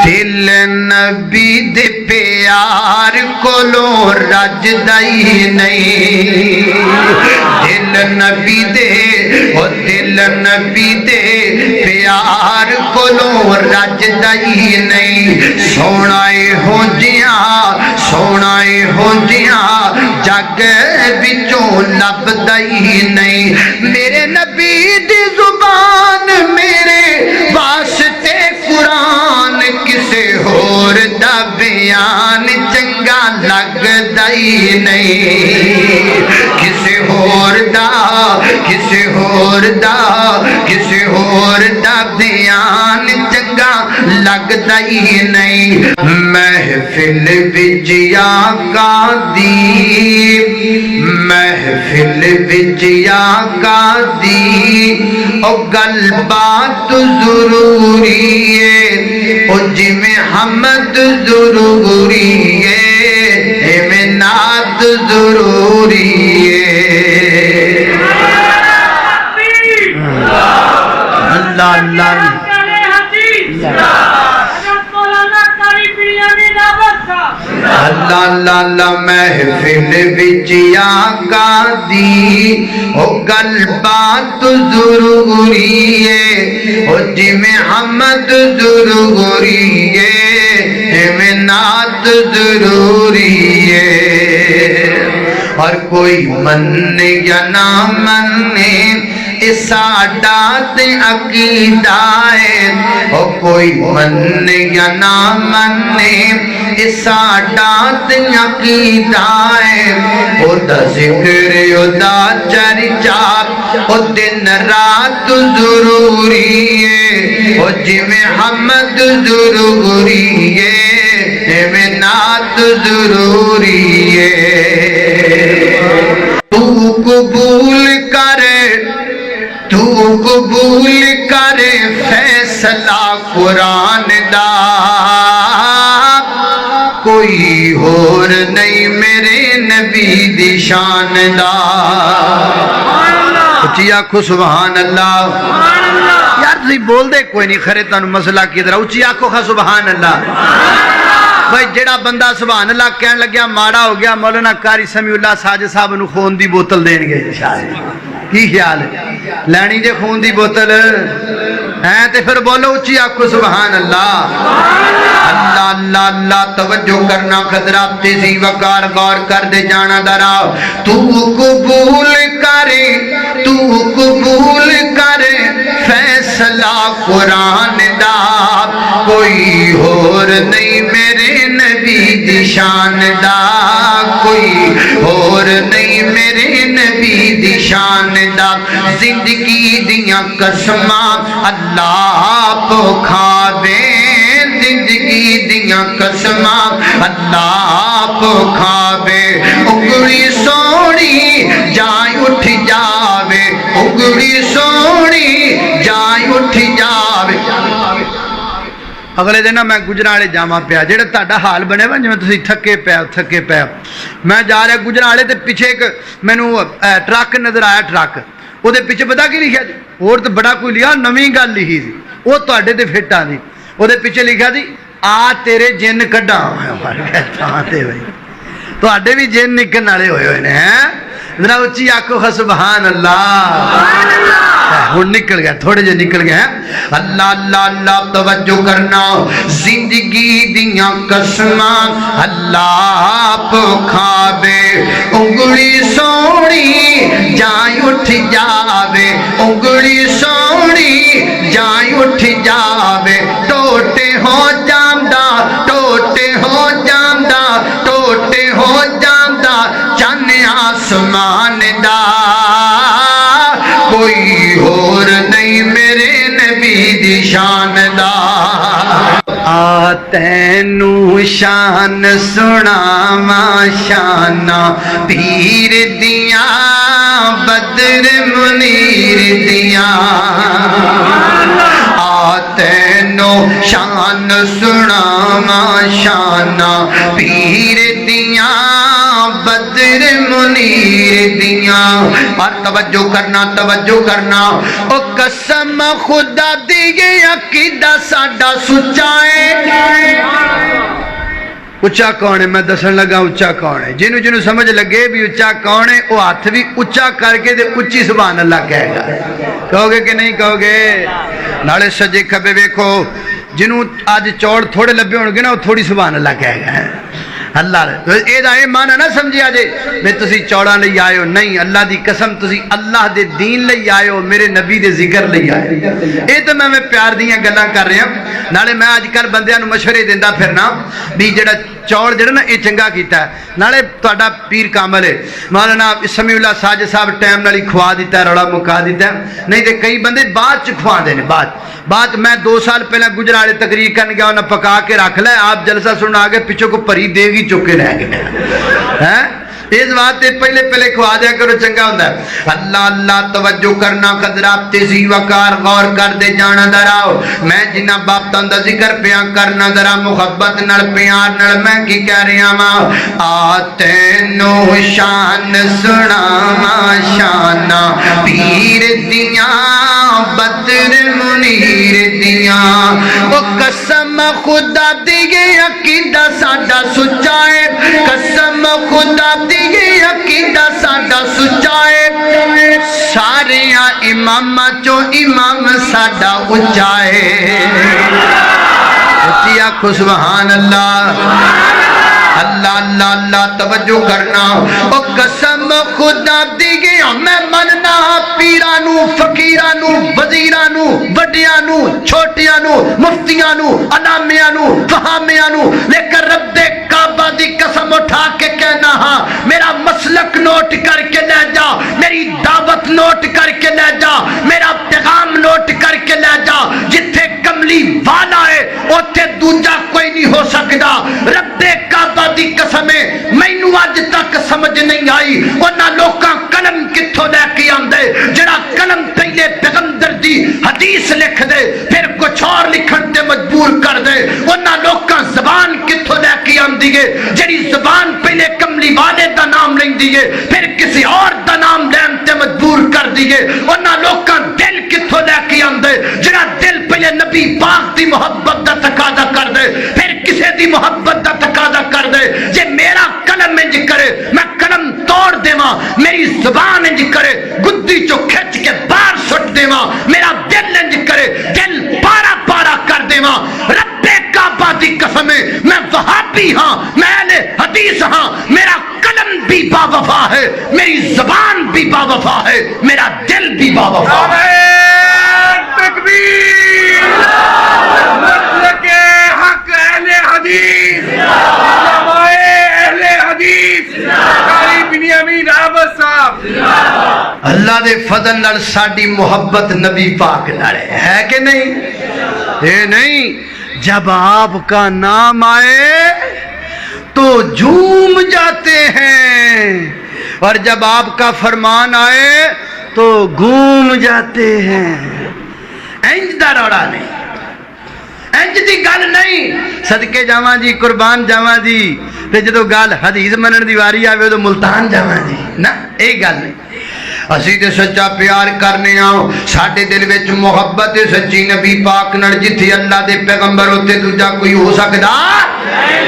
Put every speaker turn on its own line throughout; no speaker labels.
دل نبی دے پیار کولوں رجدا ہی نہیں، دل نبی دے دل نبی دے پیار کولوں رجدا ہی نہیں، سونا ہونجیاں جگ وچوں لبدا ہی نہیں، میرے نبی دی زبان میرے واسطے قرآن کسے ہور دا بیان چنگا لگدا ہی نہیں، کسے ہور دا بیان چنگا لگدا ہی نہیں، محفل وچ آقا دی، محفل وچ آقا دی او گل بات ضروری ہے، او جویں حمد ضروری ہے ایویں نعت ضروری ہے۔ اللہ اللہ اللہ اللہ اللہ محفل وچ آقا دی او گل بات ضروری ہے، او جویں حمد ضروری ہے ایویں نعت ضروری ہے، اور کوئی من یا نہ منے ساڈا تے عقیدہ ہے، او کوئی من یا نہ منے ساڈا تے عقیدہ ہے، او دا ذکر او دا چرچا او دن رات ضروری ہے، او جویں حمد ضروری ہے ایویں نعت ضروری ہے۔ تو قبول کرے فیصلہ قرآن دا، کوئی اور نہیں میرے نبی دی شان دا، اچھی آنکھو سبحان اللہ، یار تسی بول دے کوئی نہیں خرے تانوں مسئلہ کی طرح، اچھی آنکھو خواہ سبحان اللہ۔ بھائی جڑا بندہ سبحان اللہ کہن لگیا ماڑا ہو گیا، مولانا قاری سمیع اللہ ساجد صاحب نو خون دی بوتل دین گے کی خیال ہے؟ لینی جے خون دی بوتل ہیں تے پھر بولو اچھی آنکھو سبحان اللہ۔ اللہ اللہ اللہ توجہ کرنا خطرات تیزی وقار غور کر دے جانا درا، تو قبول کرے فیصلہ قرآن دا، کوئی اور نہیں میرے نبی دی شان دا، کوئی اور نہیں میرے نبی دی شان دا، زندگی دیاں قسماں اللہ کو کھاوے، زندگی دیاں قسماں اللہ کو کھاوے، انگلی سونی جائیں اٹھ جاوے، انگلی سونی جائیں اٹھ جاوے۔ اگلے دن میں گجرالے جاواں پیا، جڑا تہاڈا حال بنے وا جویں تسی تھکے پیا، میں جا رہا گجرالے تے پیچھے ایک مینوں ٹرک نظر آیا، ٹرک او دے پیچھے پتہ کی لکھیا جی، اور تے بڑا کوئی لیا نویں گل لکھی سی، او تہاڈے تے فٹ آ دی، او دے پیچھے لکھیا سی آ تیرے جن کڈاں، ہاں تے بھائی تہاڈے بھی جن نکلن والے ہوئے نے، ذرا اچھی آنکھو سبحان اللہ، ہن نکل گیا تھوڑے جے نکل گئے ہیں۔ اللہ اللہ اللہ توجہ کرنا، زندگی دیاں قسماں اللہ پو کھاوے، انگلی سونی جائیں اٹھ جاوے، انگلی سونی جائیں اٹھ جاوے، ٹوٹے ہو جامدہ، ٹوٹے ہو جامدہ، ٹوٹے ہو جامدہ چن آسمان دا، کوئی اور نہیں میرے نبی دی شان دا۔ آ تینوں شان سناواں شاناں پیر دیاں بدر منیر دیاں، آ تینوں شان سناواں شاناں پیر دیاں بدر منیر دیاں، اور توجہ کرنا، او قسم خدا دی عقیدہ ساڈا سچا ہے، اچا کون ہے؟ میں دسن لگا اچا کون ہے. جنوں جنوں سمجھ لگے بھی اچا کون ہے وہ ہاتھ بھی اچا کر کے تے اچھی سبحان اللہ کہے گا. کہو گے کہ نہیں کہو گے؟ نالے سجے کھبے ویکھو جنوں آج چوڑ تھوڑے لبے ہون گے نا وہ تھوڑی سبحان اللہ کہے گا. اللہ یہ مانا نہ سمجھیا جے میں تسی چوڑا لئی آئے ہو، نہیں. اللہ دی قسم تسی اللہ دے دین لئی آئے ہو، میرے نبی دے ذکر لئی آئے ہو. یہ تو میں پیار دیاں گلاں کر رہا. نالے میں اج کل بندیاں نو مشورے دیندا پھرنا بھی جڑا چوڑ جڑا نا یہ چنگا کیتا ہے. نالے تہاڈا پیر کامل ہے مولانا سمیع اللہ ساجد صاحب ٹائم نال ہی کھوا دیتا ہے، روڑا مکا دیتا ہے. نہیں تے کئی بندے بعد چ کھوا دے نے. بعد میں 2 سال پہلے گجرالے تقریر کرن گیا، انہاں پکا کے رکھ لے، آپ جلسہ سننا آگے پیچھے کو پری دے گی چکے رہ گئے ہیں. اس بات تے پہلے کھوا دیا کرو، چنگا ہوتا ہے. اللہ اللہ توجہ کرنا، قدرات تیزی وقار غور کر دے جانا دراؤ. میں جنہ بابتاں دا ذکر پیاں کرنا ذرا محبت نال پیار نال میں کی کہہ رہا ماں. آتے نو شان سنا شانہ پیر دیاں بدر منیر دیاں. وہ قسم خدا دیگے عقیدہ ساڈا سچا ہے، قسم خدا دیگے عقیدہ ساڈا سچا ہے. ساریاں امام چو امام ساڈا اچا ہے. اچھی آنکھو سبحان اللہ. اللہ اللہ اللہ توجہ کرنا. او قسم خدا دیگے میں مننا پیرانو فقیرانو وزیرانو وڈیانو چھوٹیانو مفتیانو علامیانو فہامیانو، لیکن رب دے کعبہ دی قسم اٹھا کے کہنا ہاں میرا مسلک نوٹ کر کے لے جا، میری دعوت نوٹ کر کے لے جا، میرا پیغام نوٹ کر کے لے جا. جتھے کملی والا ہے اوتھے دوجا کوئی نہیں ہو سکتا. رب دے کعبہ دی قسمیں مینوں اج تک سمجھ نہیں آئی انہاں لوکاں قلم کتھوں لے کے آندے جڑا قلم پہلے پیغمبر دی حدیث لکھ دے پھر کچھ اور لکھن تے مجبور کر دے. انہاں لوکاں زبان کتھوں لے کے آندی ہے جڑی زبان پہلے کملی والے دا نام لیندی ہے پھر کسی اور دا نام لین تے مجبور کر دی ہے. انہاں لوکاں دل کتھوں لے کے آندے جڑا دل پہلے نبی پاک دی محبت دا تقاضا کر دے پھر کسی دی محبت دا تقاضا کر دے. جے میرا قلم انج کرے میں قلم توڑ دیواں، میری زبان انج کرے گدی چو کھچ کے باہر سٹ دیواں، میرا دل انج کرے دل پارا پارا کر دیواں. رب کعبہ دی قسم میں وہابی ہاں، میں اہل حدیث ہاں، میرا قلم بھی با وفا ہے، میری زبان بھی با وفا ہے، میرا دل بھی با وفا ہے.
تکبیر مسلک حق اہل حدیث، علماء اہل حدیث، قاری بنیامین احمد صاحب.
اللہ دے فضل نال ساڈی محبت نبی پاک نال ہے کہ نہیں؟ یہ نہیں جب آپ کا نام آئے تو جھوم جاتے ہیں اور جب آپ کا فرمان آئے تو گھوم جاتے ہیں. انج دا روڑا نہیں، انج دی گل نہیں. صدقے جاواں جی، قربان جاواں جی، تے جدو گل حدیث منن دی واری آوے تو ملتان جاواں جی، نا یہ گل نہیں. اسی تے سچا پیار کرنے آؤ، ساڈے دل وچ محبت سچی نبی پاک نال. جتھے اللہ دے پیغمبر ہوتے دوجا کوئی ہو سکدا؟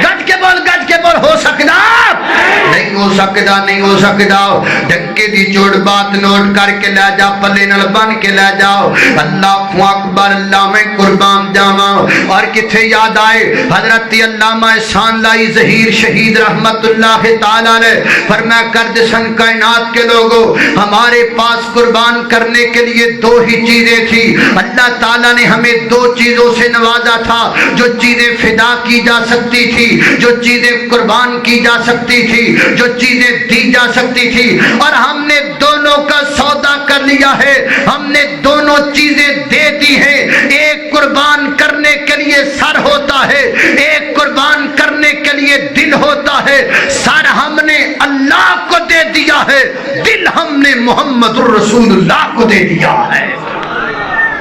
گج کے بول ہو سکدا؟ نہیں ہو سکدا، نہیں ہو سکدا. ڈکے دی چوڑ بات نوٹ کر کے لے جا، پلے نال بن کے لے جاؤ. اللہ اکبر، اللہ میں قربان جاواں. اور کتھے یاد آئے حضرت علامہ احسان لائی ظہیر شہید رحمت اللہ تعالی علیہ فرمایا کرتے سن کائنات کے لوگوں ہمارے پاس قربان کرنے کے لیے 2 ہی چیزیں تھی. اللہ تعالیٰ نے ہمیں 2 چیزوں سے نوازا تھا، جو چیزیں فدا کی جا سکتی تھی، جو چیزیں قربان کی جا سکتی تھی، جو چیزیں دی جا سکتی تھی، اور ہم نے دونوں کا سودا کر لیا ہے. ہم نے دونوں چیزیں دے دی ہیں. ایک قربان کرنے کے لیے سر ہوتا ہے، ایک قربان کرنے کے لیے دل ہوتا ہے. سر ہم نے اللہ کو دے دیا ہے، دل ہم نے محمد الرسول اللہ کو دے دیا ہے.